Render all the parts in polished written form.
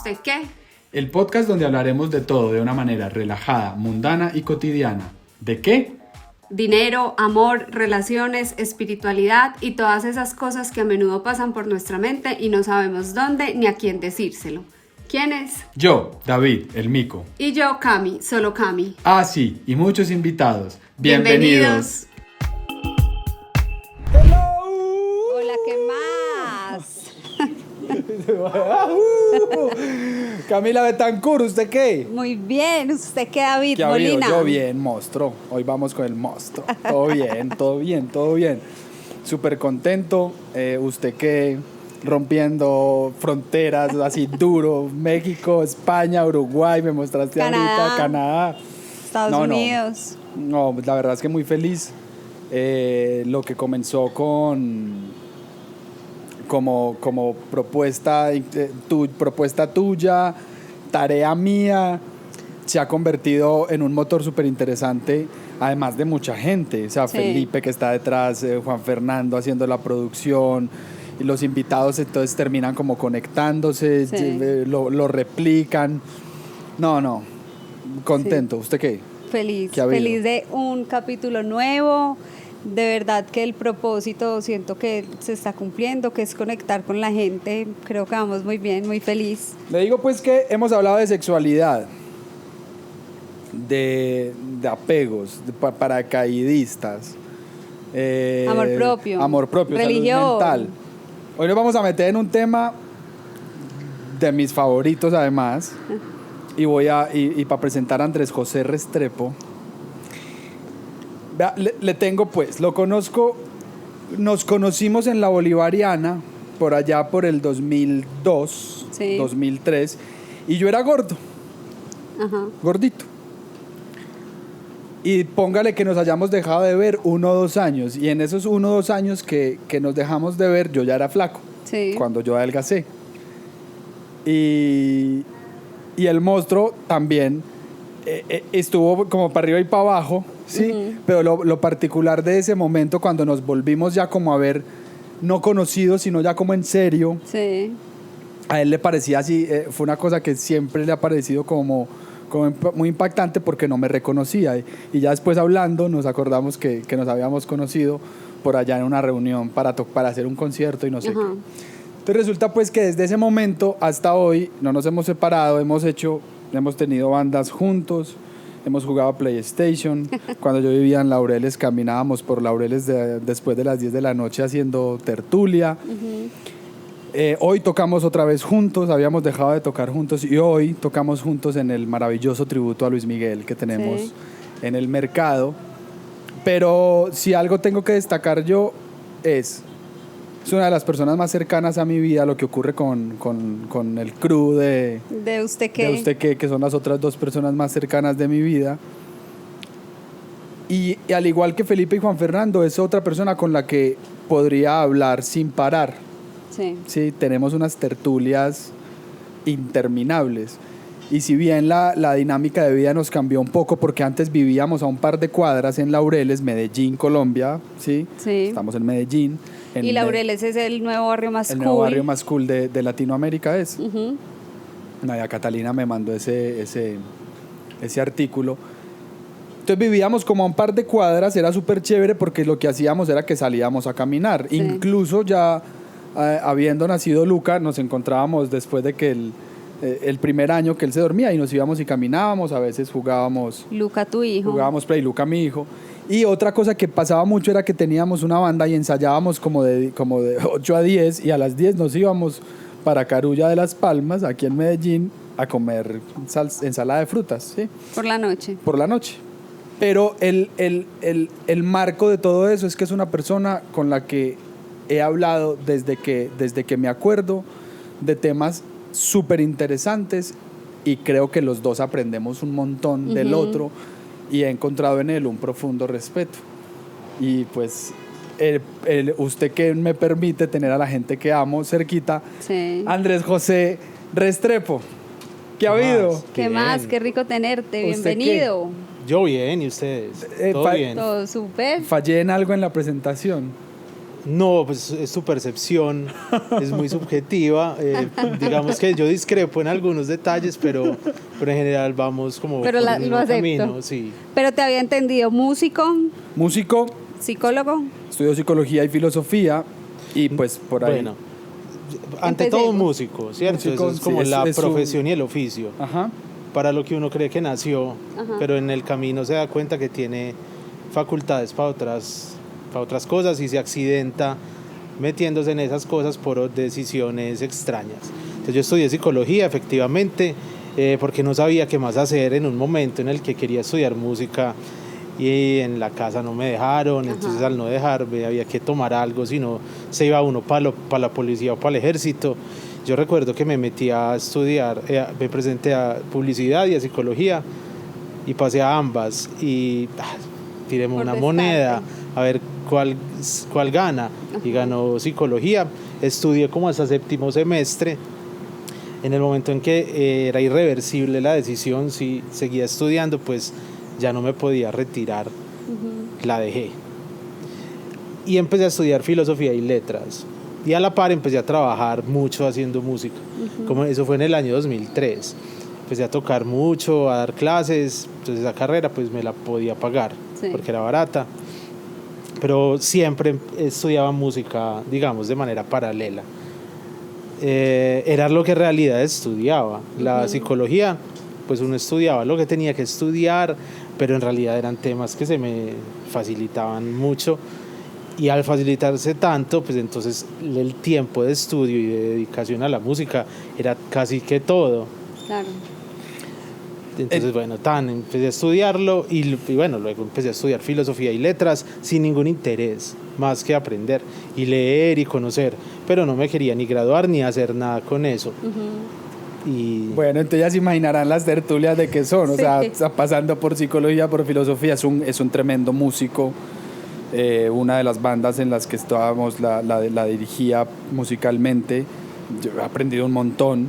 ¿Usted qué? El podcast donde hablaremos de todo de una manera relajada, mundana y cotidiana. ¿De qué? Dinero, amor, relaciones, espiritualidad y todas esas cosas que a menudo pasan por nuestra mente y no sabemos dónde ni a quién decírselo. ¿Quién es? Yo, David, el mico. Y yo, Cami, solo Cami. Ah, sí, y muchos invitados. Bienvenidos. Hola, ¿qué más? Camila Betancourt, ¿usted qué? Muy bien, ¿usted qué, David ¿Qué ha habido? Molina? Yo bien, monstruo. Hoy vamos con el monstruo. Todo bien, todo bien, todo bien. Súper contento. ¿Usted qué? Rompiendo fronteras así duro. México, España, Uruguay, me mostraste ahorita, Canadá. Estados Unidos. No, la verdad es que muy feliz. Lo que comenzó como propuesta, propuesta tuya, tarea mía, se ha convertido en un motor súper interesante, además de mucha gente. O sea, sí. Felipe que está detrás, Juan Fernando haciendo la producción, y los invitados entonces terminan como conectándose, sí. lo replican. No, contento. Sí. ¿Usted qué? Feliz de un capítulo nuevo. De verdad que el propósito siento que se está cumpliendo, que es conectar con la gente. Creo que vamos muy bien, muy feliz. Le digo pues que hemos hablado de sexualidad, de apegos, de paracaidistas, amor propio, religión, salud mental. Hoy nos vamos a meter en un tema de mis favoritos además, y para presentar a Andrés José Restrepo. Le tengo pues, lo conozco, nos conocimos en la Bolivariana por allá por el 2002, sí. 2003, y yo era gordo, gordito. Y póngale que nos hayamos dejado de ver 1 o 2 años, y en esos 1 o 2 años que nos dejamos de ver, yo ya era flaco, sí. Cuando yo adelgacé. Y el monstruo también estuvo como para arriba y para abajo, sí, pero lo particular de ese momento, cuando nos volvimos ya como a ver, no conocidos, sino ya como en serio, sí. A él le parecía así, fue una cosa que siempre le ha parecido como muy impactante porque no me reconocía, y ya después hablando nos acordamos que nos habíamos conocido por allá en una reunión para hacer un concierto y no sé qué. Entonces resulta pues que desde ese momento hasta hoy no nos hemos separado, hemos tenido bandas juntos, hemos jugado a PlayStation. Cuando yo vivía en Laureles caminábamos por Laureles después de las 10 de la noche haciendo tertulia. Hoy tocamos otra vez juntos, habíamos dejado de tocar juntos y hoy tocamos juntos en el maravilloso tributo a Luis Miguel que tenemos en el mercado. Pero si algo tengo que destacar yo es una de las personas más cercanas a mi vida, lo que ocurre con el crew de Usted qué. De Usted qué, que son las otras 2 personas más cercanas de mi vida. Y al igual que Felipe y Juan Fernando, es otra persona con la que podría hablar sin parar. Sí, tenemos unas tertulias interminables. Y si bien la dinámica de vida nos cambió un poco, porque antes vivíamos a un par de cuadras en Laureles, Medellín, Colombia, ¿sí? Estamos en Medellín. Y Laureles es el nuevo barrio más cool. El nuevo barrio más cool de Latinoamérica es. Nadia Catalina me mandó ese artículo. Entonces vivíamos como a un par de cuadras, era súper chévere porque lo que hacíamos era que salíamos a caminar. Sí. Incluso ya habiendo nacido Luca, nos encontrábamos después de que el primer año que él se dormía y nos íbamos y caminábamos, a veces jugábamos. Luca, tu hijo. Jugábamos Play, Luca, mi hijo. Y otra cosa que pasaba mucho era que teníamos una banda y ensayábamos como de 8 a 10 y a las 10 nos íbamos para Carulla de las Palmas, aquí en Medellín, a comer ensalada de frutas, ¿sí? Por la noche. Por la noche. Pero el marco de todo eso es que es una persona con la que he hablado desde que me acuerdo de temas súper interesantes y creo que los dos aprendemos un montón del otro y he encontrado en él un profundo respeto. Y pues usted que me permite tener a la gente que amo cerquita, sí. Andrés José Restrepo. ¿Qué ha habido? ¿Qué más? Qué rico tenerte, bienvenido. Yo bien, ¿y ustedes? ¿Todo bien? Todo súper. Fallé en algo en la presentación. No, pues es su percepción, es muy subjetiva. Digamos que yo discrepo en algunos detalles, pero en general vamos como Pero por lo el mismo acepto. camino, sí. Pero te había entendido músico, Músico, psicólogo. estudio psicología y filosofía y pues por ahí. Bueno, ante todo Empecemos. músico, ¿cierto? Músico, Eso es como sí, la es su- profesión y el oficio. Ajá. Para lo que uno cree que nació, Ajá. pero en el camino se da cuenta que tiene facultades para otras cosas y se accidenta metiéndose en esas cosas por decisiones extrañas. Entonces yo estudié psicología, efectivamente, porque no sabía qué más hacer en un momento en el que quería estudiar música y en la casa no me dejaron. Ajá. Entonces al no dejarme había que tomar algo, si no se iba uno para la policía o para el ejército. Yo recuerdo que me metí a estudiar, me presenté a publicidad y a psicología y pasé a ambas y tiremos Por una descarte. moneda a ver cuál gana. Y ganó psicología. Estudié como hasta séptimo semestre. En el momento en que era irreversible la decisión, si seguía estudiando, pues ya no me podía retirar, la dejé. Y empecé a estudiar filosofía y letras. Y a la par empecé a trabajar mucho haciendo música. Como eso fue en el año 2003. Empecé a tocar mucho, a dar clases. Entonces esa carrera pues me la podía pagar, Sí. porque era barata. Pero siempre estudiaba música, digamos, de manera paralela. Era lo que en realidad estudiaba. La psicología, pues uno estudiaba lo que tenía que estudiar, pero en realidad eran temas que se me facilitaban mucho. Y al facilitarse tanto, pues entonces el tiempo de estudio y de dedicación a la música era casi que todo. Claro. Entonces, bueno, empecé a estudiarlo y bueno, luego empecé a estudiar filosofía y letras sin ningún interés, más que aprender y leer y conocer, pero no me quería ni graduar ni hacer nada con eso. Y Bueno, entonces ya se imaginarán las tertulias de qué son, o Sí. sea, está pasando por psicología, por filosofía, es un tremendo músico. Una de las bandas en las que estábamos la dirigía musicalmente, yo he aprendido un montón,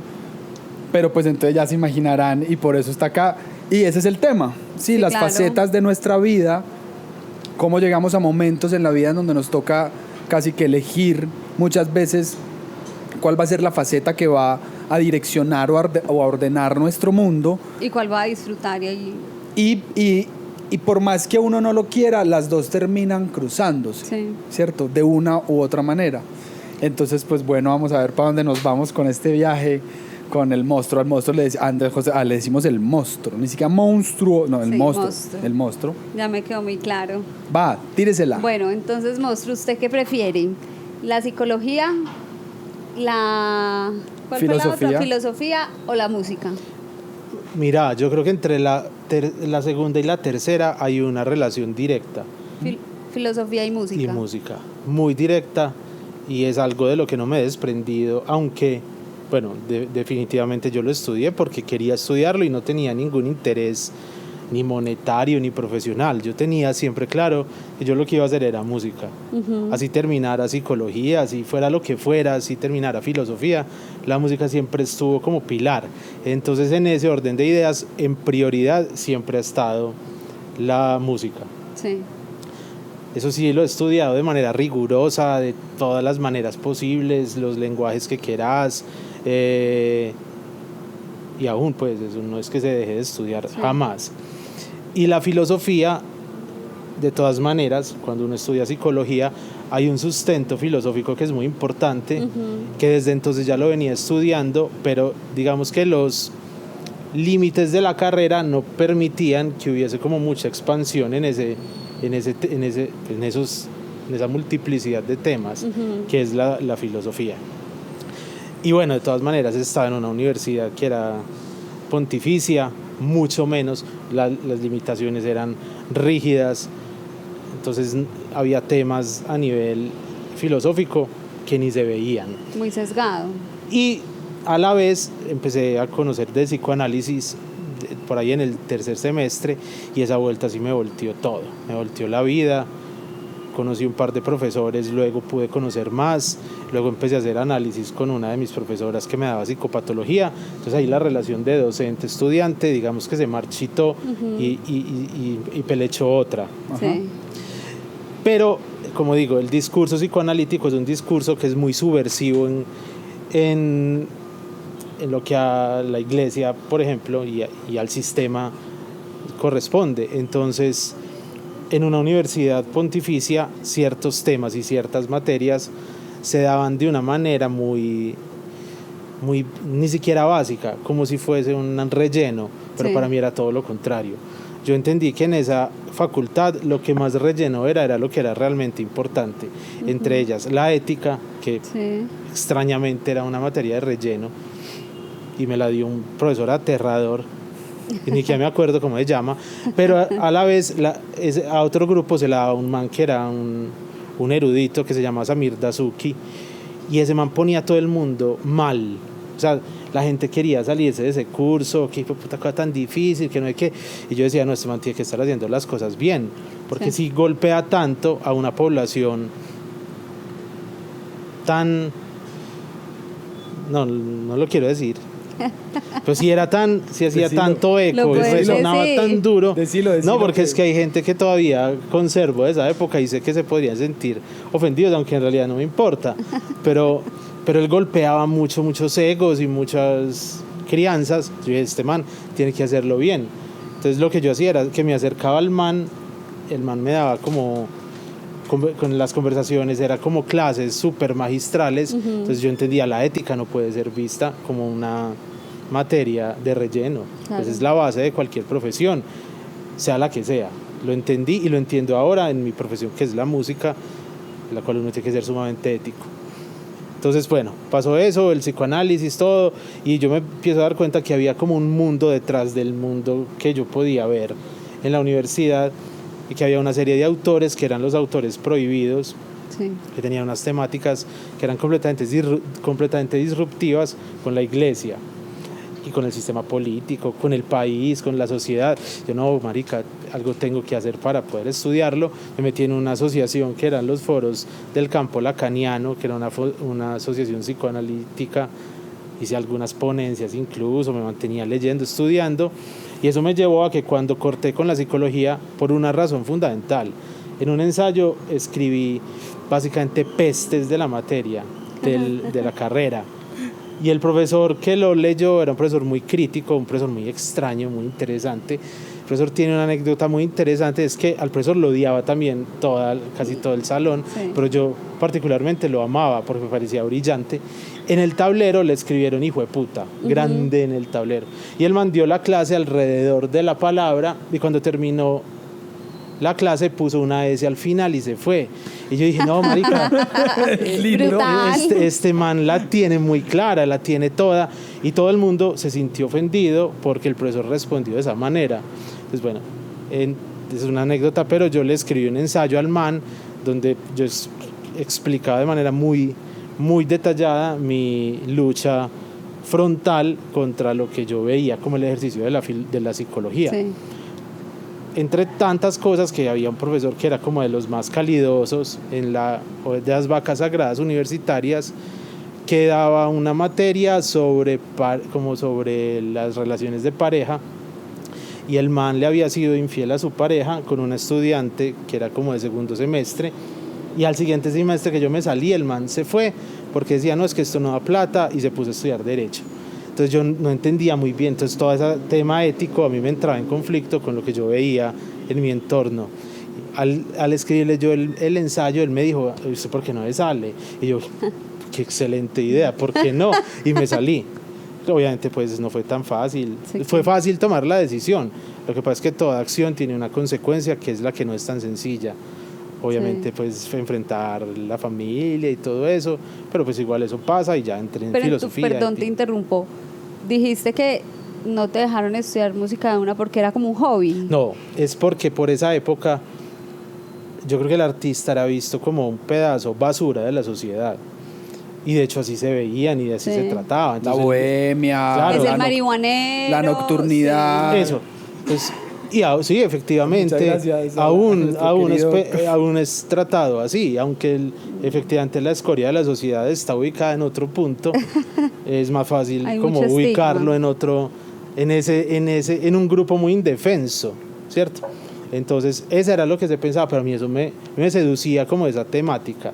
pero pues entonces ya se imaginarán y por eso está acá. Y ese es el tema, sí, Sí, las claro. facetas de nuestra vida, cómo llegamos a momentos en la vida en donde nos toca casi que elegir muchas veces cuál va a ser la faceta que va a direccionar o a ordenar nuestro mundo. ¿Y cuál va a disfrutar? Y ahí, Y por más que uno no lo quiera, las dos terminan cruzándose, sí. ¿cierto? De una u otra manera. Entonces, pues bueno, vamos a ver para dónde nos vamos con este viaje con el monstruo. Al monstruo le decimos el monstruo, ni siquiera monstruo, no, el Sí, monstruo. monstruo. El monstruo. Ya me quedó muy claro. Va, tíresela. Bueno, entonces, monstruo, ¿usted qué prefiere? ¿La psicología, ¿cuál fue la Filosofía. otra? ¿Filosofía o la música? mira, yo creo que entre la segunda y la tercera hay una relación directa. Filosofía y música. Y música, muy directa, y es algo de lo que no me he desprendido, aunque, bueno, definitivamente yo lo estudié porque quería estudiarlo y no tenía ningún interés ni monetario ni profesional. Yo tenía siempre claro que yo lo que iba a hacer era música. Así terminara psicología, así fuera lo que fuera, así terminara filosofía, la música siempre estuvo como pilar. Entonces, en ese orden de ideas, en prioridad siempre ha estado la música. Sí. Eso sí, lo he estudiado de manera rigurosa, de todas las maneras posibles, los lenguajes que quieras, y aún pues eso no es que se deje de estudiar, Sí. jamás. Y la filosofía, de todas maneras, cuando uno estudia psicología, hay un sustento filosófico que es muy importante, que desde entonces ya lo venía estudiando, pero digamos que los límites de la carrera no permitían que hubiese como mucha expansión en esa multiplicidad de temas que es la filosofía. Y bueno, de todas maneras estaba en una universidad que era pontificia, mucho menos, las limitaciones eran rígidas, entonces había temas a nivel filosófico que ni se veían. Muy sesgado. Y a la vez empecé a conocer de psicoanálisis por ahí en el tercer semestre, y esa vuelta sí me volteó todo, me volteó la vida. Conocí un par de profesores, luego pude conocer más, luego empecé a hacer análisis con una de mis profesoras que me daba psicopatología, entonces ahí la relación de docente-estudiante, digamos que se marchitó y pelechó otra. Sí. Pero como digo, el discurso psicoanalítico es un discurso que es muy subversivo en lo que a la iglesia, por ejemplo, y al sistema corresponde. Entonces, en una universidad pontificia, ciertos temas y ciertas materias se daban de una manera muy ni siquiera básica, como si fuese un relleno, pero Sí. para mí era todo lo contrario. Yo entendí que en esa facultad lo que más relleno era lo que era realmente importante, entre ellas la ética, que Sí. extrañamente era una materia de relleno, y me la dio un profesor aterrador, y ni siquiera me acuerdo cómo se llama, pero a la vez a otro grupo se la daba un man que era un erudito que se llamaba Samir Dazuki, y ese man ponía a todo el mundo mal. O sea, la gente quería salirse de ese curso, que puta cosa tan difícil, que no hay que... Y yo decía, no, este man tiene que estar haciendo las cosas bien, porque Sí. si golpea tanto a una población tan... No lo quiero decir. Pero si hacía Decilo. tanto Lo eco y puedes resonaba decir. tan duro. Decilo, No, porque que- es que hay gente que todavía conservo esa época y sé que se podrían sentir ofendidos, aunque en realidad no me importa. Pero él golpeaba muchos egos y muchas crianzas. Yo dije, este man tiene que hacerlo bien. Entonces lo que yo hacía era que me acercaba al man, el man me daba como... con las conversaciones, era como clases súper magistrales. Entonces yo entendía, la ética no puede ser vista como una materia de relleno. Claro. Pues es la base de cualquier profesión, sea la que sea. Lo entendí y lo entiendo ahora en mi profesión, que es la música, en la cual uno tiene que ser sumamente ético. Entonces, bueno, pasó eso, el psicoanálisis, todo, y yo me empiezo a dar cuenta que había como un mundo detrás del mundo que yo podía ver en la universidad, y que había una serie de autores que eran los autores prohibidos, Sí. que tenían unas temáticas que eran completamente disruptivas con la iglesia y con el sistema político, con el país, con la sociedad. Yo, no, marica, algo tengo que hacer para poder estudiarlo. Me metí en una asociación que eran los foros del campo lacaniano, que era una asociación psicoanalítica. Hice algunas ponencias incluso, me mantenía leyendo, estudiando, y eso me llevó a que cuando corté con la psicología, por una razón fundamental, en un ensayo escribí básicamente pestes de la materia, de la carrera, y el profesor que lo leyó era un profesor muy crítico, un profesor muy extraño, muy interesante. El profesor tiene una anécdota muy interesante, es que al profesor lo odiaba también casi todo el salón, Sí. pero yo particularmente lo amaba porque me parecía brillante. En el tablero le escribieron hijo de puta, grande en el tablero. Y él mandó la clase alrededor de la palabra, y cuando terminó la clase puso una S al final y se fue. Y yo dije, no, marica, Lindo. Brutal. este man la tiene muy clara, la tiene toda, y todo el mundo se sintió ofendido porque el profesor respondió de esa manera. Entonces, bueno, es una anécdota, pero yo le escribí un ensayo al man donde yo explicaba de manera muy detallada mi lucha frontal contra lo que yo veía como el ejercicio de la psicología. Sí. Entre tantas cosas, que había un profesor que era como de los más calidosos de las vacas sagradas universitarias, que daba una materia sobre las relaciones de pareja, y el man le había sido infiel a su pareja con una estudiante que era como de segundo semestre, y al siguiente semestre que yo me salí, el man se fue porque decía, no, es que esto no da plata, y se puso a estudiar derecho. Entonces yo no entendía muy bien, entonces todo ese tema ético a mí me entraba en conflicto con lo que yo veía en mi entorno. Al escribirle yo el ensayo, él me dijo, ¿usted por qué no le sale? Y yo, qué excelente idea, ¿por qué no? Y me salí. Obviamente pues no fue tan fácil, Sí, fue claro. fácil tomar la decisión. Lo que pasa es que toda acción tiene una consecuencia, que es la que no es tan sencilla. Obviamente Sí. pues enfrentar la familia y todo eso, pero pues igual eso pasa, y ya entré en Pero filosofía. perdón, te interrumpo. Dijiste que no te dejaron estudiar música de una porque era como un hobby. No, es porque por esa época yo creo que el artista era visto como un pedazo basura de la sociedad, y de hecho así se veían y así Sí. se trataba. La Entonces, bohemia, Claro. Es la el no- marihuanero. la nocturnidad. eso. Pues, sí, efectivamente, Muchas gracias a aún nuestro querido- es tratado así, aunque efectivamente la escoria de la sociedad está ubicada en otro punto, es más fácil Hay como mucho ubicarlo estigma. en un grupo muy indefenso, ¿cierto? Entonces, esa era lo que se pensaba, pero a mí eso me seducía como esa temática.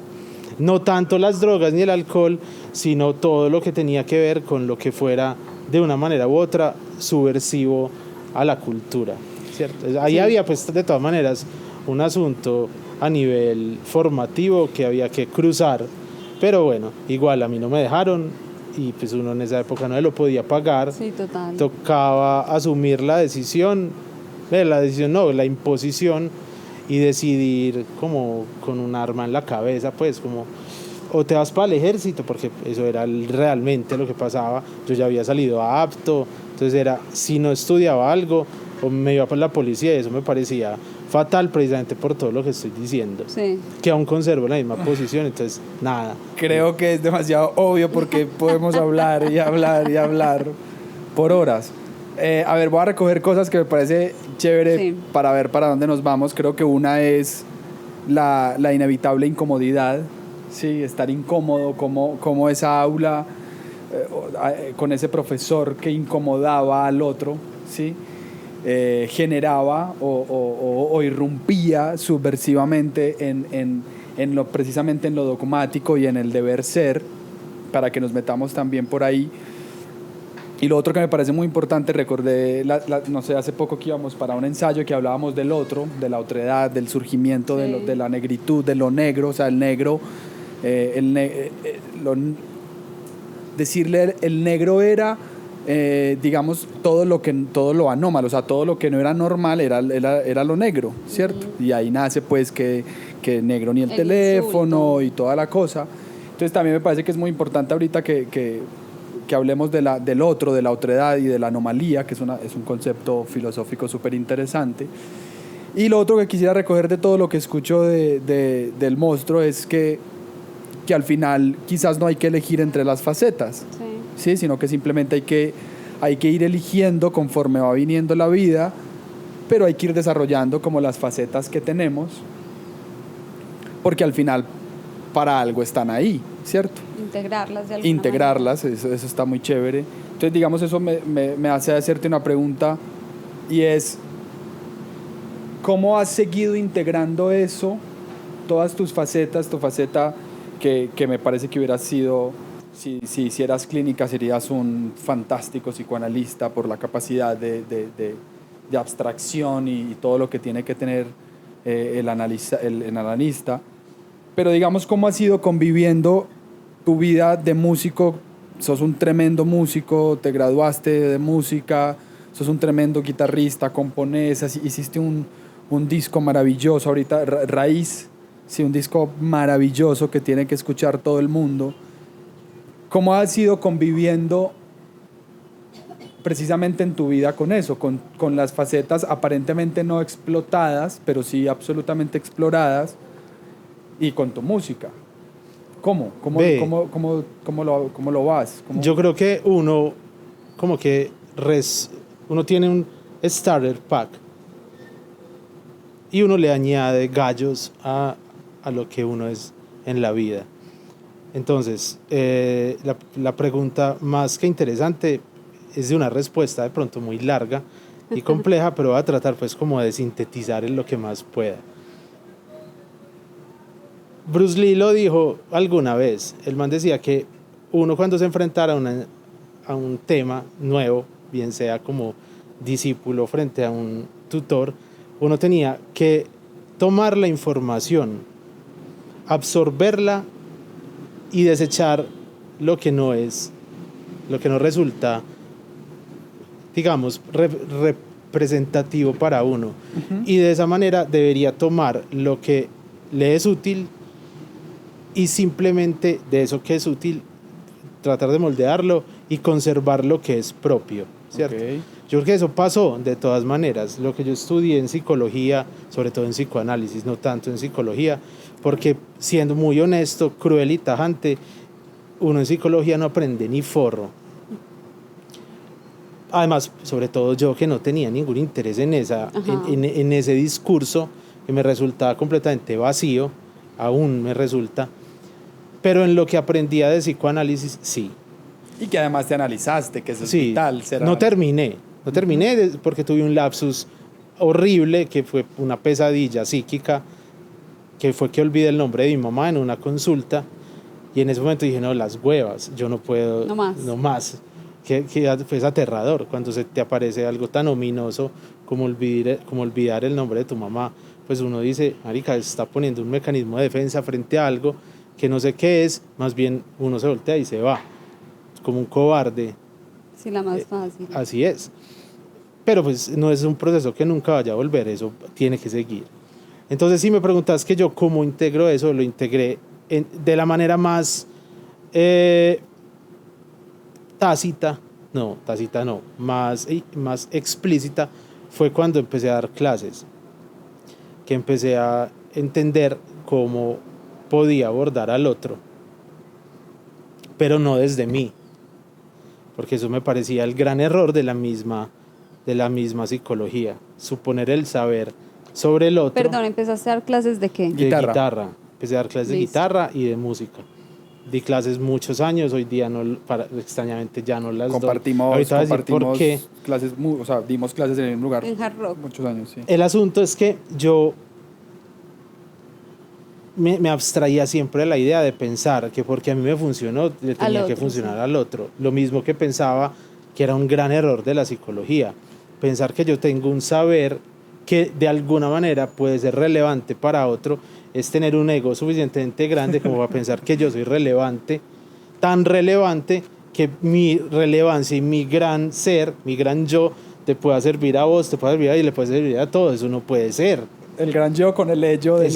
No tanto las drogas ni el alcohol, sino todo lo que tenía que ver con lo que fuera, de una manera u otra, subversivo a la cultura, ¿cierto? Ahí había, pues, de todas maneras, un asunto a nivel formativo que había que cruzar, pero bueno, igual a mí no me dejaron y pues uno en esa época no lo podía pagar. Sí, total. Tocaba asumir la decisión, la imposición, y decidir como con un arma en la cabeza, pues como o te vas para el ejército, porque eso era realmente lo que pasaba. Yo ya había salido apto, entonces era, si no estudiaba algo, o me iba para la policía, y eso me parecía fatal precisamente por todo lo que estoy diciendo. Sí. Que aún conservo la misma posición, entonces nada. Creo que es demasiado obvio porque podemos hablar y hablar y hablar por horas. A ver, voy a recoger cosas que me parece chévere, Sí. para ver para dónde nos vamos. Creo que una es la inevitable incomodidad, sí, estar incómodo, como esa aula con ese profesor que incomodaba al otro, sí, generaba o irrumpía subversivamente precisamente en lo dogmático y en el deber ser, para que nos metamos también por ahí. Y lo otro que me parece muy importante, recordé, no sé, hace poco que íbamos para un ensayo que hablábamos del otro, de la otredad, del surgimiento Sí. de la negritud, de lo negro, o sea, el negro, decirle el negro era, digamos, todo lo anómalo, o sea, todo lo que no era normal era lo negro, ¿cierto? Y ahí nace pues que negro ni el teléfono insulto. y toda la cosa. Entonces también me parece que es muy importante ahorita que hablemos del otro, de la otredad y de la anomalía, que es un concepto filosófico súper interesante. Y lo otro que quisiera recoger de todo lo que escucho del monstruo es que al final quizás no hay que elegir entre las facetas, Sí. ¿sí? Sino que simplemente hay que ir eligiendo conforme va viniendo la vida, pero hay que ir desarrollando como las facetas que tenemos, porque al final para algo están ahí, ¿cierto? Integrarlas de alguna Integrarlas, eso está muy chévere. Entonces, digamos, eso me hace hacerte una pregunta, y es, ¿cómo has seguido integrando eso, todas tus facetas, tu faceta que me parece que hubieras sido, si hicieras clínica, serías un fantástico psicoanalista por la capacidad de abstracción y todo lo que tiene que tener el analista? Pero digamos, ¿cómo has ido conviviendo tu vida de músico? Sos un tremendo músico, te graduaste de música, sos un tremendo guitarrista, componés, hiciste un disco maravilloso ahorita, Raíz, sí, un disco maravilloso que tiene que escuchar todo el mundo. ¿Cómo has ido conviviendo precisamente en tu vida con eso, con las facetas aparentemente no explotadas, pero sí absolutamente exploradas, y con tu música? ¿Cómo lo vas? Yo creo que uno uno tiene un starter pack y uno le añade gallos a lo que uno es en la vida. Entonces, la pregunta más que interesante es de una respuesta de pronto muy larga y compleja, pero voy a tratar pues como de sintetizar en lo que más pueda. Bruce Lee lo dijo alguna vez. El man decía que uno, cuando se enfrentara a un tema nuevo, bien sea como discípulo frente a un tutor, uno tenía que tomar la información, absorberla y desechar lo que no resulta, digamos, representativo para uno. Uh-huh. Y de esa manera debería tomar lo que le es útil y simplemente de eso que es útil tratar de moldearlo y conservar lo que es propio, ¿cierto? Okay. Yo creo que eso pasó de todas maneras. Lo que yo estudié en psicología, sobre todo en psicoanálisis, no tanto en psicología, porque siendo muy honesto, cruel y tajante, uno en psicología no aprende ni forro. Además, sobre todo yo, que no tenía ningún interés en ese discurso, que me resultaba completamente vacío, aún me resulta, pero en lo que aprendía de psicoanálisis, sí. Y que además te analizaste, que eso es sí, vital. No terminé porque tuve un lapsus horrible, que fue una pesadilla psíquica, que fue que olvidé el nombre de mi mamá en una consulta, y en ese momento dije, no, las huevas, yo no puedo, no más. Que fue aterrador cuando se te aparece algo tan ominoso como olvidar el nombre de tu mamá. Pues uno dice, marica, está poniendo un mecanismo de defensa frente a algo que no sé qué es, más bien uno se voltea y se va, como un cobarde. Sí, la más fácil. Así es. Pero pues no es un proceso que nunca vaya a volver, eso tiene que seguir. Entonces, si me preguntas que yo cómo integro eso, lo integré de la manera más tácita no, más explícita, fue cuando empecé a dar clases, que empecé a entender cómo podía abordar al otro, pero no desde mí, porque eso me parecía el gran error de la misma psicología, suponer el saber sobre el otro. Perdón, ¿empezaste a dar clases de qué? De guitarra. Empecé a dar clases de guitarra y de música. Di clases muchos años, hoy día extrañamente ya no las compartimos, doy. ¿Por qué? Clases, o sea, dimos clases en el mismo lugar. En Hard Rock. Muchos años, sí. El asunto es que yo me abstraía siempre de la idea de pensar que porque a mí me funcionó, le tenía que funcionar al otro. Lo mismo que pensaba que era un gran error de la psicología. Pensar que yo tengo un saber que de alguna manera puede ser relevante para otro, es tener un ego suficientemente grande como para pensar que yo soy relevante, tan relevante que mi relevancia y mi gran ser, mi gran yo, te pueda servir a vos, te pueda servir a y le puede servir a todos. Eso no puede ser. El gran yo con el ello de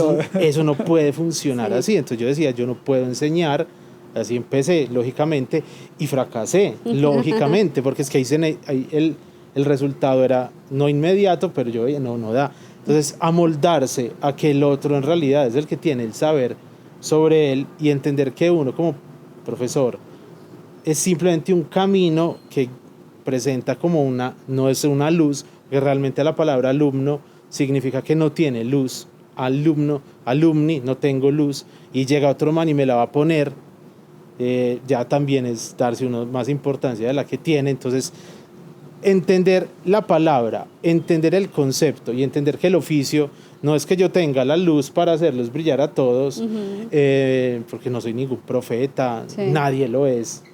eso no puede funcionar sí. así. Entonces yo decía, yo no puedo enseñar. Así empecé, lógicamente, y fracasé, lógicamente, porque es que ahí el resultado era no inmediato, pero yo veía, no da. Entonces, amoldarse a que el otro en realidad es el que tiene el saber sobre él y entender que uno como profesor es simplemente un camino que presenta como no es una luz, que realmente la palabra alumno significa que no tiene luz. Alumno, alumni, no tengo luz, y llega otro man y me la va a poner, ya también es darse uno más importancia de la que tiene. Entonces, entender la palabra, entender el concepto y entender que el oficio no es que yo tenga la luz para hacerlos brillar a todos, porque no soy ningún profeta, sí. Nadie lo es.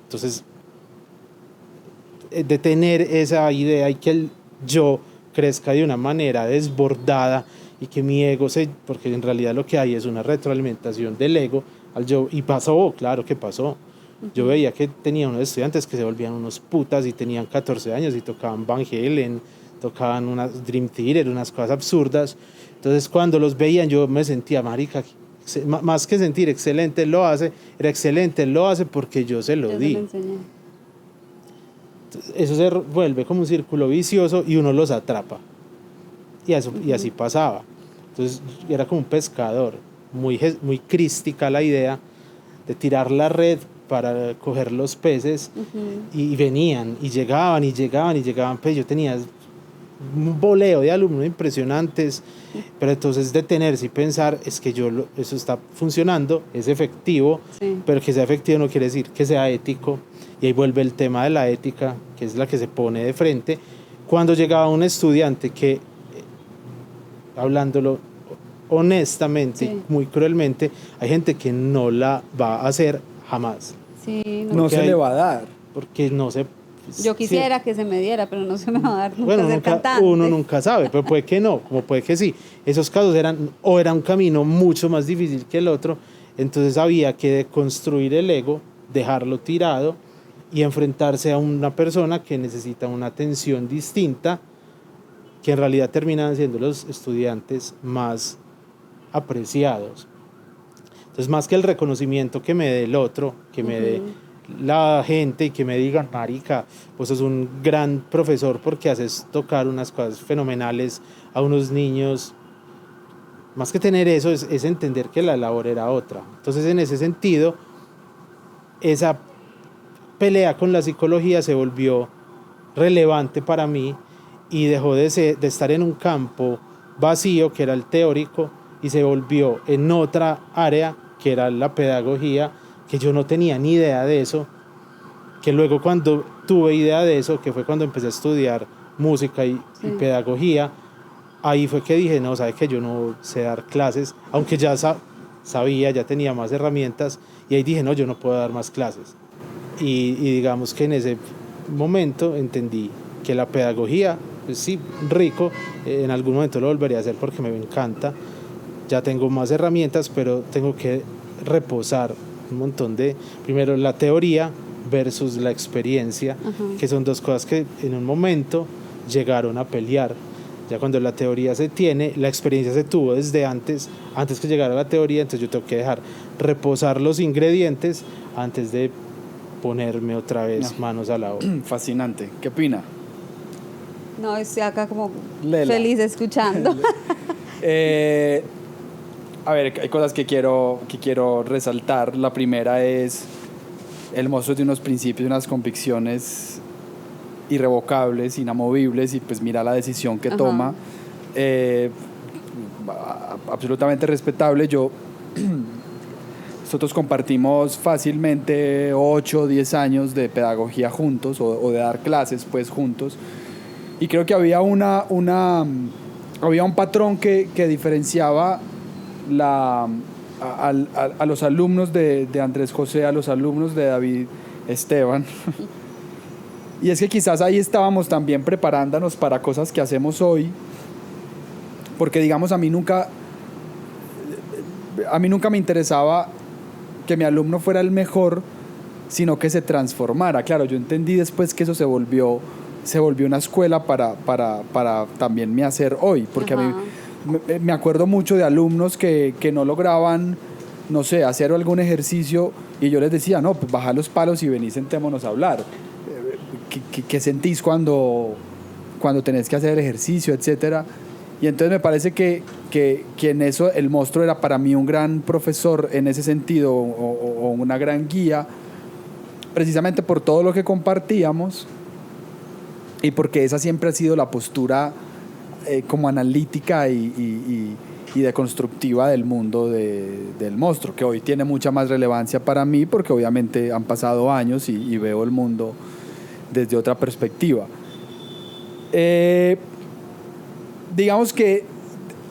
Entonces, de tener esa idea y que el yo crezca de una manera desbordada y que mi ego porque en realidad lo que hay es una retroalimentación del ego al yo, y pasó, claro que pasó. Yo veía que tenía unos estudiantes que se volvían unos putas y tenían 14 años y tocaban Van Halen, tocaban unas Dream Theater, unas cosas absurdas. Entonces cuando los veían yo me sentía, marica, más que sentir excelente lo hace, era excelente lo hace porque yo se lo di. Eso se vuelve como un círculo vicioso y uno los atrapa. Y así pasaba. Entonces era como un pescador, muy crística la idea de tirar la red para coger los peces, y venían y llegaban, pues yo tenía un boleo de alumnos impresionantes, pero entonces detenerse y pensar, es que eso está funcionando, es efectivo, sí. Pero que sea efectivo no quiere decir que sea ético, y ahí vuelve el tema de la ética, que es la que se pone de frente. Cuando llegaba un estudiante que, hablándolo honestamente, sí. Muy cruelmente, hay gente que no la va a hacer jamás. Sí, no se le va a dar. Porque no se... Yo quisiera que se me diera, pero no se me va a dar nunca. Bueno, ser cantante. Uno nunca sabe, pero puede que no, como puede que sí. Esos casos era un camino mucho más difícil que el otro, entonces había que deconstruir el ego, dejarlo tirado y enfrentarse a una persona que necesita una atención distinta, que en realidad terminan siendo los estudiantes más apreciados. Entonces, más que el reconocimiento que me dé el otro, que me dé la gente y que me digan, marica, vos sos un gran profesor porque haces tocar unas cosas fenomenales a unos niños, más que tener eso es entender que la labor era otra. Entonces, en ese sentido, esa pelea con la psicología se volvió relevante para mí y dejó de estar en un campo vacío, que era el teórico, y se volvió en otra área, que era la pedagogía, que yo no tenía ni idea de eso, que luego cuando tuve idea de eso, que fue cuando empecé a estudiar música y pedagogía, ahí fue que dije, no, sabes que yo no sé dar clases, aunque ya sabía, ya tenía más herramientas, y ahí dije, no, yo no puedo dar más clases. Y digamos que en ese momento entendí que la pedagogía, pues sí, rico, en algún momento lo volvería a hacer porque me encanta, ya tengo más herramientas, pero tengo que reposar un montón de, primero la teoría versus la experiencia, que son dos cosas que en un momento llegaron a pelear. Ya cuando la teoría se tiene, la experiencia se tuvo desde antes que llegara la teoría, entonces yo tengo que dejar reposar los ingredientes antes de ponerme otra vez manos a la obra. Fascinante. ¿Qué opina? No, estoy acá como Lela. feliz escuchando. A ver, hay cosas que quiero resaltar. La primera es el monstruo de unos principios, unas convicciones irrevocables, inamovibles, y pues mira la decisión que toma. Absolutamente respetable. Nosotros compartimos fácilmente 8 o 10 años de pedagogía juntos, o de dar clases pues juntos, y creo que había había un patrón que diferenciaba a los alumnos de Andrés José, a los alumnos de David Esteban. Y es que quizás ahí estábamos también preparándonos para cosas que hacemos hoy, porque digamos a mí nunca me interesaba que mi alumno fuera el mejor, sino que se transformara. Claro, yo entendí después que eso se volvió una escuela para también mi hacer hoy, porque a mí me acuerdo mucho de alumnos que no lograban, no sé, hacer algún ejercicio, y yo les decía, no, pues baja los palos y vení, sentémonos a hablar. ¿Qué sentís cuando tenés que hacer el ejercicio, etcétera? Y entonces me parece que en eso el monstruo era para mí un gran profesor en ese sentido, o una gran guía, precisamente por todo lo que compartíamos, y porque esa siempre ha sido la postura como analítica y deconstructiva del mundo del monstruo, que hoy tiene mucha más relevancia para mí, porque obviamente han pasado años y veo el mundo desde otra perspectiva. Digamos que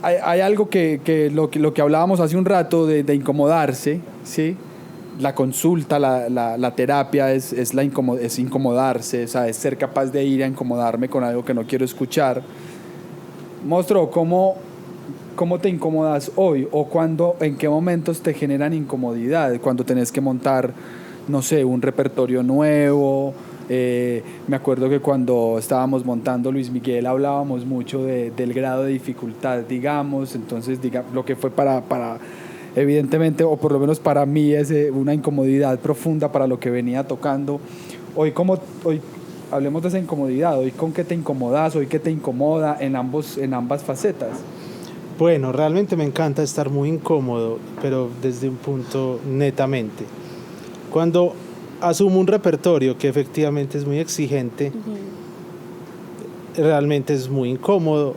hay algo que lo que hablábamos hace un rato de incomodarse, ¿sí? La consulta, la terapia es incomodarse, o sea, es ser capaz de ir a incomodarme con algo que no quiero escuchar. Monstruo, ¿cómo te incomodas hoy? ¿O en qué momentos te generan incomodidad? Cuando tenés que montar, no sé, un repertorio nuevo. Me acuerdo que cuando estábamos montando Luis Miguel hablábamos mucho del grado de dificultad, digamos. Entonces, lo que fue para evidentemente, o por lo menos para mí, es una incomodidad profunda para lo que venía tocando. Hoy hablemos de esa incomodidad. Hoy, ¿con qué te incomodas? Hoy, ¿qué te incomoda en ambas facetas? Bueno, realmente me encanta estar muy incómodo, pero desde un punto netamente. Cuando asumo un repertorio que efectivamente es muy exigente, realmente es muy incómodo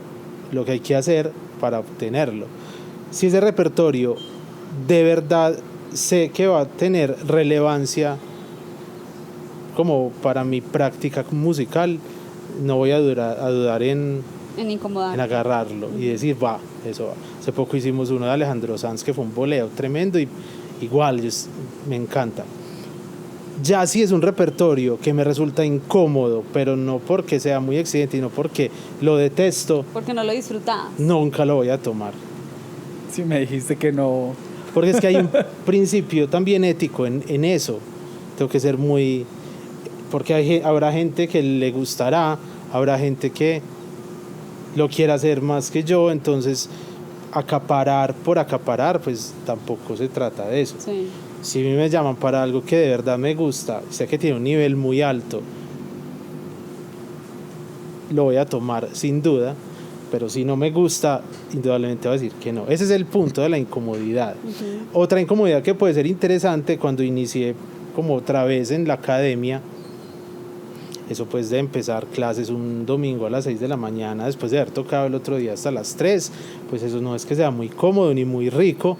lo que hay que hacer para obtenerlo. Si ese repertorio de verdad sé que va a tener relevancia como para mi práctica musical, no voy a dudar en agarrarlo y decir, eso va. Hace poco hicimos uno de Alejandro Sanz que fue un boleo tremendo, y igual me encanta. Ya si es un repertorio que me resulta incómodo, pero no porque sea muy exigente, sino porque lo detesto, porque no lo disfrutás, nunca lo voy a tomar. Sí, me dijiste que no. Porque es que hay un principio también ético en eso. Tengo que ser muy... Porque habrá gente que le gustará, habrá gente que lo quiera hacer más que yo, entonces acaparar por acaparar, pues tampoco se trata de eso. Sí. Si a mí me llaman para algo que de verdad me gusta, sé que tiene un nivel muy alto, lo voy a tomar sin duda, pero si no me gusta, indudablemente voy a decir que no. Ese es el punto de la incomodidad. Otra incomodidad que puede ser interesante cuando inicié como otra vez en la academia, eso pues de empezar clases un domingo a las 6 de la mañana después de haber tocado el otro día hasta las 3, pues eso no es que sea muy cómodo ni muy rico,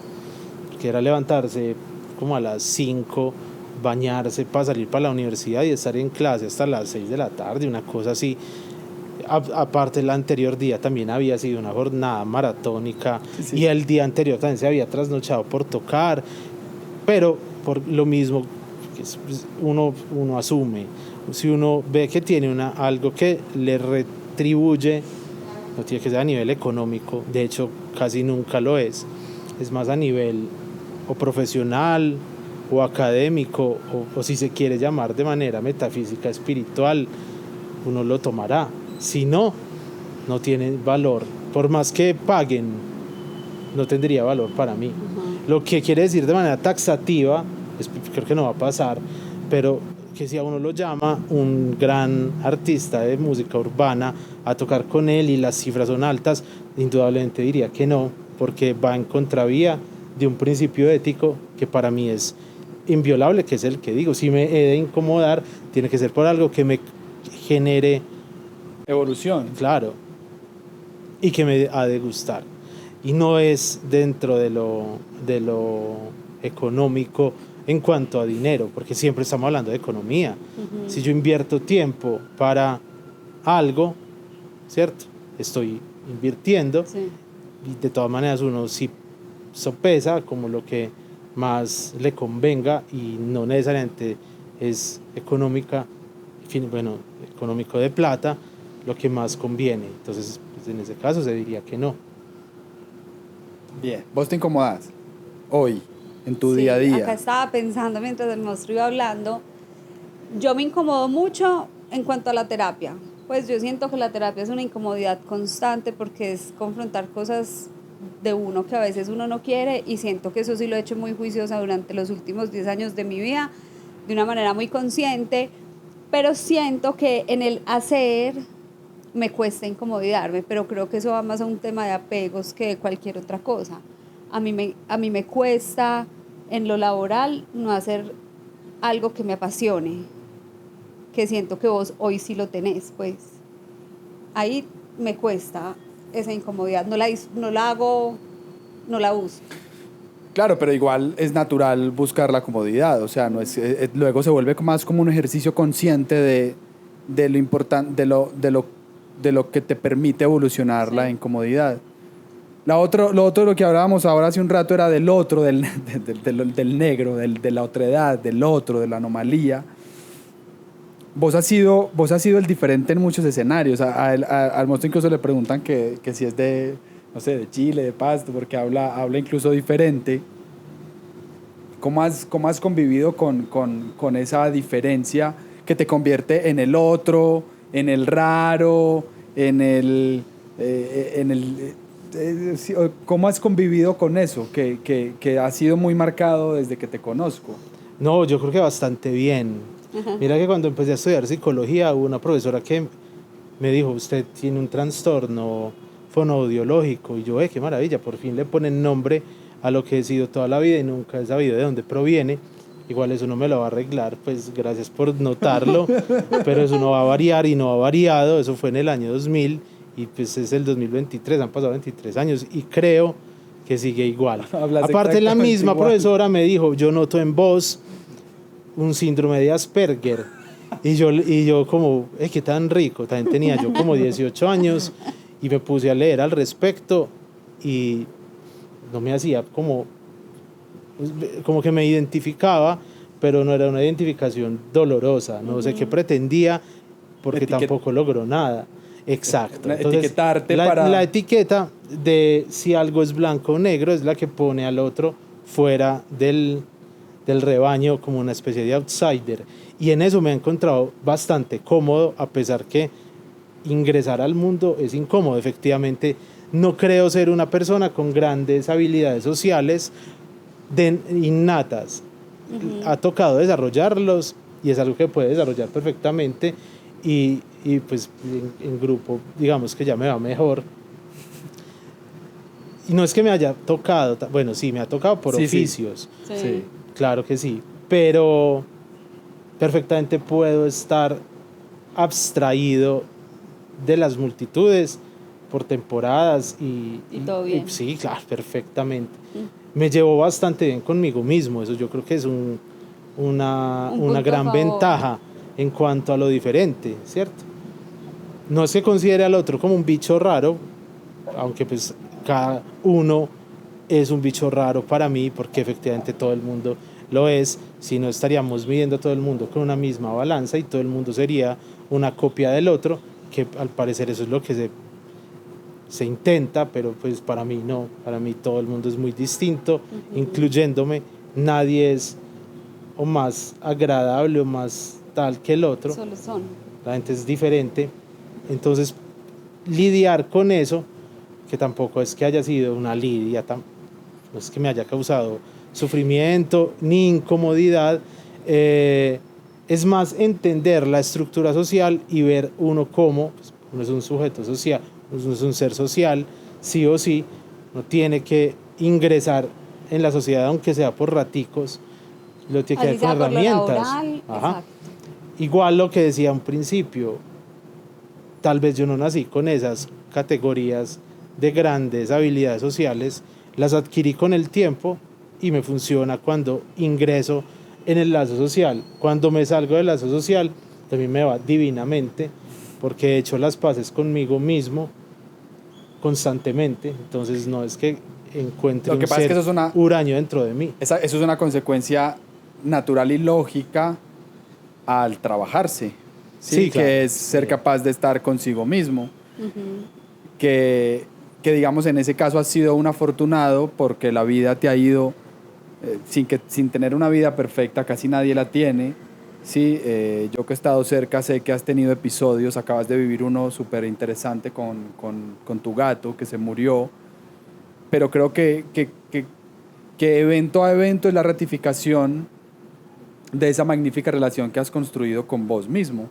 porque era levantarse como a las 5, bañarse para salir para la universidad y estar en clase hasta las 6 de la tarde, una cosa así. Aparte, el anterior día también había sido una jornada maratónica, Sí. y el día anterior también se había trasnochado por tocar, pero por lo mismo que uno asume, si uno ve que tiene algo que le retribuye, no tiene que ser a nivel económico, de hecho casi nunca lo es más a nivel o profesional o académico, o si se quiere llamar de manera metafísica, espiritual, uno lo tomará. Si no, no tiene valor. Por más que paguen, no tendría valor para mí. Lo que quiere decir de manera taxativa, creo que no va a pasar, pero que si a uno lo llama un gran artista de música urbana a tocar con él y las cifras son altas, indudablemente diría que no, porque va en contravía de un principio ético que para mí es inviolable, que es el que digo, si me he de incomodar, tiene que ser por algo que me genere Evolución. claro, y que me ha de gustar. Y no es dentro de lo económico en cuanto a dinero, porque siempre estamos hablando de economía. Si yo invierto tiempo para algo, ¿cierto? Estoy invirtiendo, Sí. y de todas maneras uno sí sopesa como lo que más le convenga, y no necesariamente es económico de plata lo que más conviene. Entonces, pues, en ese caso se diría que no. Bien. ¿Vos te incomodás hoy, en tu Sí, día a día? Acá estaba pensando mientras el monstruo iba hablando. Yo me incomodo mucho en cuanto a la terapia. Pues yo siento que la terapia es una incomodidad constante porque es confrontar cosas de uno que a veces uno no quiere, y siento que eso sí lo he hecho muy juiciosa durante los últimos 10 años de mi vida, de una manera muy consciente, pero siento que en el hacer me cuesta incomodidarme, pero creo que eso va más a un tema de apegos que de cualquier otra cosa. A mí me cuesta en lo laboral no hacer algo que me apasione, que siento que vos hoy sí lo tenés, pues ahí me cuesta esa incomodidad, no la hago, no la uso. Claro, pero igual es natural buscar la comodidad, o sea, no es, luego se vuelve más como un ejercicio consciente de lo importante, de lo que te permite evolucionar la incomodidad. Lo otro de lo que hablábamos ahora hace un rato era del otro, del negro, de la otredad, del otro, de la anomalía. Vos has sido el diferente en muchos escenarios. Al monstruo incluso le preguntan que si es de, no sé, de Chile, de Pasto, porque habla incluso diferente. ¿Cómo has convivido con esa diferencia que te convierte en el otro, en el raro, ¿cómo has convivido con eso que ha sido muy marcado desde que te conozco? No, yo creo que bastante bien. Mira que cuando empecé a estudiar psicología hubo una profesora que me dijo, usted tiene un trastorno fonoaudiológico, y yo, qué maravilla, por fin le ponen nombre a lo que he sido toda la vida y nunca he sabido de dónde proviene. Igual eso no me lo va a arreglar, pues gracias por notarlo, pero eso no va a variar y no ha variado. Eso fue en el año 2000 y pues es el 2023, han pasado 23 años y creo que sigue igual. Hablas Aparte, la exactamente misma igual. profesora me dijo, yo noto en vos un síndrome de Asperger. Y yo como, qué tan rico. También tenía yo como 18 años y me puse a leer al respecto y no me hacía como que me identificaba, pero no era una identificación dolorosa. No sé qué pretendía, porque tampoco logró nada. Exacto. Entonces, Etiquetarte la etiqueta de si algo es blanco o negro es la que pone al otro fuera del rebaño, como una especie de outsider. Y en eso me he encontrado bastante cómodo, a pesar que ingresar al mundo es incómodo. Efectivamente, no creo ser una persona con grandes habilidades sociales innatas. Ha tocado desarrollarlos y es algo que puede desarrollar perfectamente, y pues en grupo digamos que ya me va mejor. Y no es que me haya tocado, bueno, sí, me ha tocado por oficios. Sí. Sí. Claro que sí, pero perfectamente puedo estar abstraído de las multitudes por temporadas y todo bien. Sí, claro, perfectamente. Me llevo bastante bien conmigo mismo, eso yo creo que es una gran ventaja en cuanto a lo diferente, ¿cierto? no es que considere al otro como un bicho raro, aunque pues cada uno es un bicho raro para mí, porque efectivamente todo el mundo lo es, si no estaríamos midiendo a todo el mundo con una misma balanza y todo el mundo sería una copia del otro, que al parecer eso es lo que se intenta, pero pues para mí no, para mí todo el mundo es muy distinto, incluyéndome, nadie es o más agradable o más tal que el otro, Solo son. la gente es diferente, entonces lidiar con eso, que tampoco es que haya sido una lidia, no es que me haya causado sufrimiento ni incomodidad, es más entender la estructura social y ver uno como, pues, uno es un sujeto social, uno es un ser social, sí o sí, uno tiene que ingresar en la sociedad, aunque sea por raticos, lo tiene que Así ver con sea por lo herramientas. laboral, Ajá. exacto. Igual lo que decía a un principio, tal vez yo no nací con esas categorías de grandes habilidades sociales, las adquirí con el tiempo y me funciona cuando ingreso en el lazo social. Cuando me salgo del lazo social, también me va divinamente, porque he hecho las paces conmigo mismo constantemente, entonces no es que encuentre Lo que un pasa es ser que eso es una- huraño dentro de mí. Eso es una consecuencia natural y lógica al trabajarse, ¿sí? Sí, claro. Que es ser capaz de estar consigo mismo. Que digamos en ese caso has sido un afortunado porque la vida te ha ido sin tener una vida perfecta, casi nadie la tiene. Sí, yo que he estado cerca sé que has tenido episodios, acabas de vivir uno súper interesante con tu gato que se murió, pero creo que evento a evento es la ratificación de esa magnífica relación que has construido con vos mismo,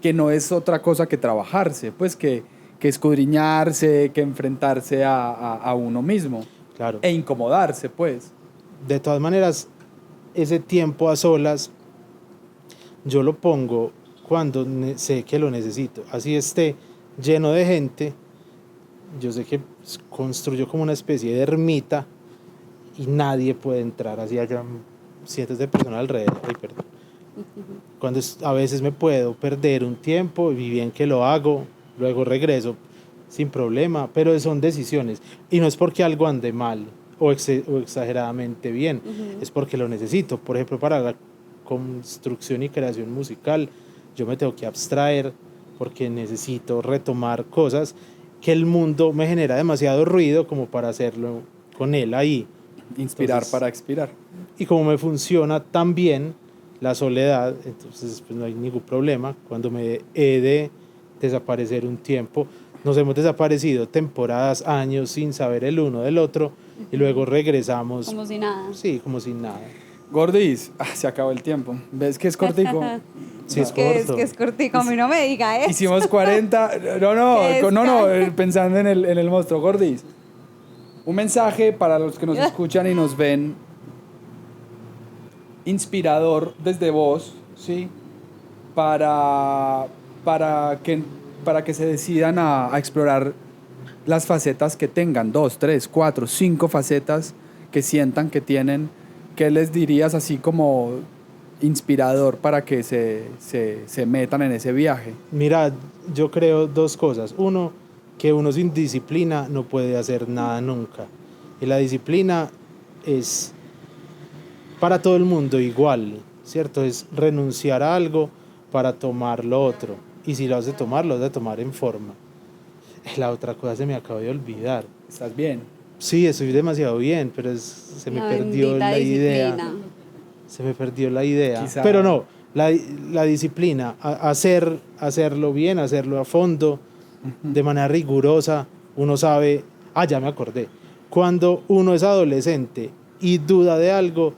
que no es otra cosa que trabajarse, pues que escudriñarse, que enfrentarse a uno mismo Claro. e incomodarse, pues. De todas maneras, ese tiempo a solas yo lo pongo cuando sé que lo necesito. Así esté lleno de gente, yo sé que construyo como una especie de ermita y nadie puede entrar, así haya cientos de personas alrededor. Ay, perdón. Cuando a veces me puedo perder un tiempo y bien que lo hago, luego regreso sin problema, pero son decisiones y no es porque algo ande mal o exageradamente bien, es porque lo necesito. Por ejemplo, para la construcción y creación musical yo me tengo que abstraer porque necesito retomar cosas que el mundo me genera demasiado ruido como para hacerlo con él ahí. Inspirar Entonces, para expirar. y como me funciona tan bien la soledad, entonces pues no hay ningún problema. Cuando me he de desaparecer un tiempo, nos hemos desaparecido temporadas, años sin saber el uno del otro y luego regresamos. Como si nada. Sí, como sin nada. Gordis, se acabó el tiempo. ¿Ves que es cortico? Sí, es Que corto. es cortico, a mí no me diga eso. Hicimos 40. Qué No, pensando en el monstruo. Gordis, un mensaje para los que nos escuchan y nos ven, inspirador desde vos, ¿sí? Para que se decidan a explorar las facetas que tengan, 2, 3, 4, 5 facetas que sientan que tienen. ¿Qué les dirías así como inspirador para que se metan en ese viaje? Mira, yo creo dos cosas. Uno, que uno sin disciplina no puede hacer nada nunca. Y la disciplina es para todo el mundo igual, ¿cierto? Es renunciar a algo para tomar lo otro. Y si lo has de tomar, lo has de tomar en forma. La otra cosa se me acaba de olvidar. ¿Estás bien? Sí, estoy demasiado bien, pero se me La perdió bendita la idea. disciplina. Se me perdió la idea. Quizá. Pero no, la disciplina, hacerlo bien, hacerlo a fondo, de manera rigurosa. Uno sabe, ya me acordé. Cuando uno es adolescente y duda de algo,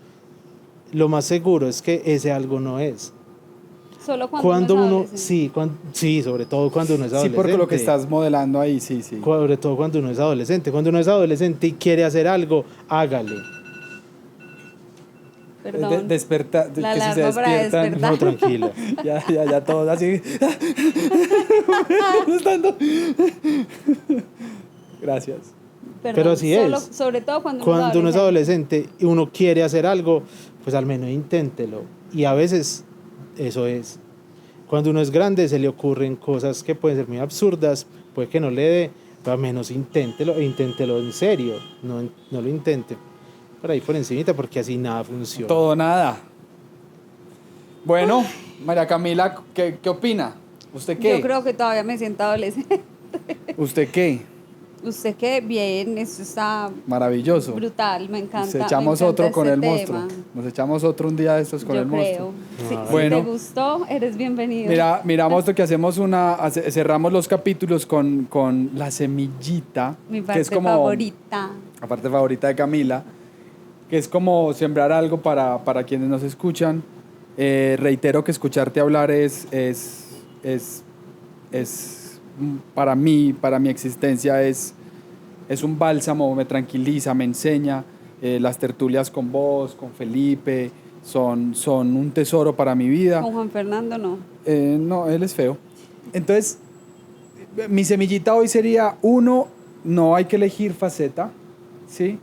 lo más seguro es que ese algo no es. Solo Cuando uno es uno, adolescente. sí, sobre todo cuando uno es Sí, adolescente. porque lo que estás modelando ahí, sí. Sobre todo cuando uno es adolescente. Cuando uno es adolescente y quiere hacer algo, hágale. Perdón. Desperta, La que si se alarma para despiertan. despertar. No, tranquila. Ya todos así. Gracias. Perdón, Pero así solo- es. Sobre todo cuando Cuando uno es adolescente y uno quiere hacer algo, pues al menos inténtelo. Y a veces eso es. Cuando uno es grande se le ocurren cosas que pueden ser muy absurdas, puede que no le dé, pero al menos inténtelo en serio, no lo intente por ahí por encimita porque así nada funciona. Todo nada. Bueno, María Camila, ¿qué opina? ¿Usted qué? Yo creo que todavía me siento adolescente. ¿Usted qué? Usted qué bien, eso está Maravilloso. brutal, me encanta. Nos echamos me encanta otro con este el tema. monstruo. Nos echamos otro un día de estos con Yo el creo. monstruo. Si Bueno. te gustó, eres bienvenido. Mira, monstruo, que hacemos cerramos los capítulos con la semillita, Mi que parte es como favorita. la parte favorita de Camila, que es como sembrar algo para quienes nos escuchan. Reitero que escucharte hablar es para mí, para mi existencia, es un bálsamo, me tranquiliza, me enseña. Las tertulias con vos, con Felipe, son un tesoro para mi vida. Con Juan Fernando no. No, él es feo. Entonces, mi semillita hoy sería, uno, no hay que elegir faceta, ¿sí?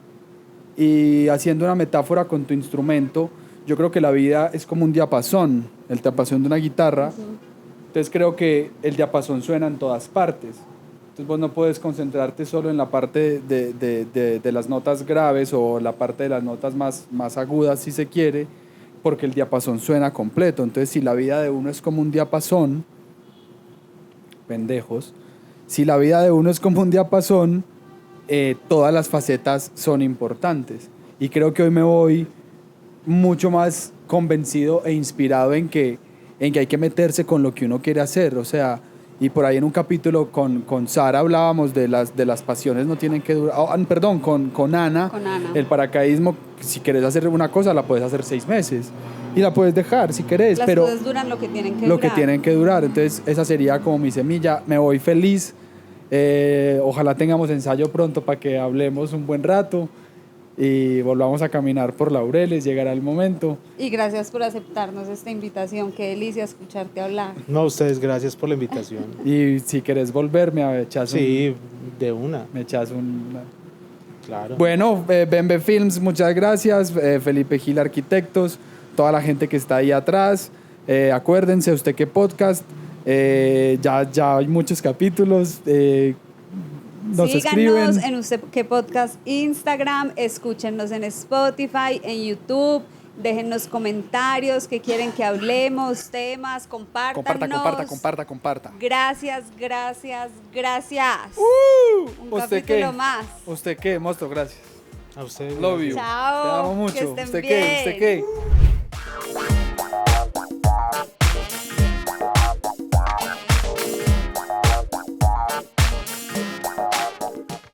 Y haciendo una metáfora con tu instrumento, yo creo que la vida es como un diapasón, el diapasón de una guitarra. Entonces creo que el diapasón suena en todas partes. Entonces vos no puedes concentrarte solo en la parte de las notas graves o la parte de las notas más agudas, si se quiere, porque el diapasón suena completo. Entonces, si la vida de uno es como un diapasón, pendejos, si la vida de uno es como un diapasón, todas las facetas son importantes. Y creo que hoy me voy mucho más convencido e inspirado en que hay que meterse con lo que uno quiere hacer. O sea, y por ahí en un capítulo con Sara hablábamos de las pasiones no tienen que durar, perdón, con Ana, el paracaidismo, si quieres hacer una cosa la puedes hacer 6 meses y la puedes dejar si querés, Las pero cosas duran lo que tienen que lo durar. que tienen que durar. Entonces esa sería como mi semilla. Me voy feliz. Ojalá tengamos ensayo pronto para que hablemos un buen rato y volvamos a caminar por Laureles. Llegará el momento. Y gracias por aceptarnos esta invitación. Qué delicia escucharte hablar. No, ustedes, gracias por la invitación. Y si querés volver, me echas Sí, de una, me echas un... claro. Bueno, Bembe Films, muchas gracias. Felipe Gil Arquitectos, toda la gente que está ahí atrás. Acuérdense, usted qué podcast. Ya hay muchos capítulos. Nos Síganos escriben. en Usted Qué Podcast Instagram, escúchenos en Spotify, en YouTube, déjennos comentarios que quieren que hablemos, temas, compártanos. Comparta. Gracias. Un ¿Usted capítulo qué? más. ¿Usted qué, monstruo? Gracias. A ustedes. Love you. Chao, Te amo mucho. que estén ¿Usted bien. qué? ¿Usted qué?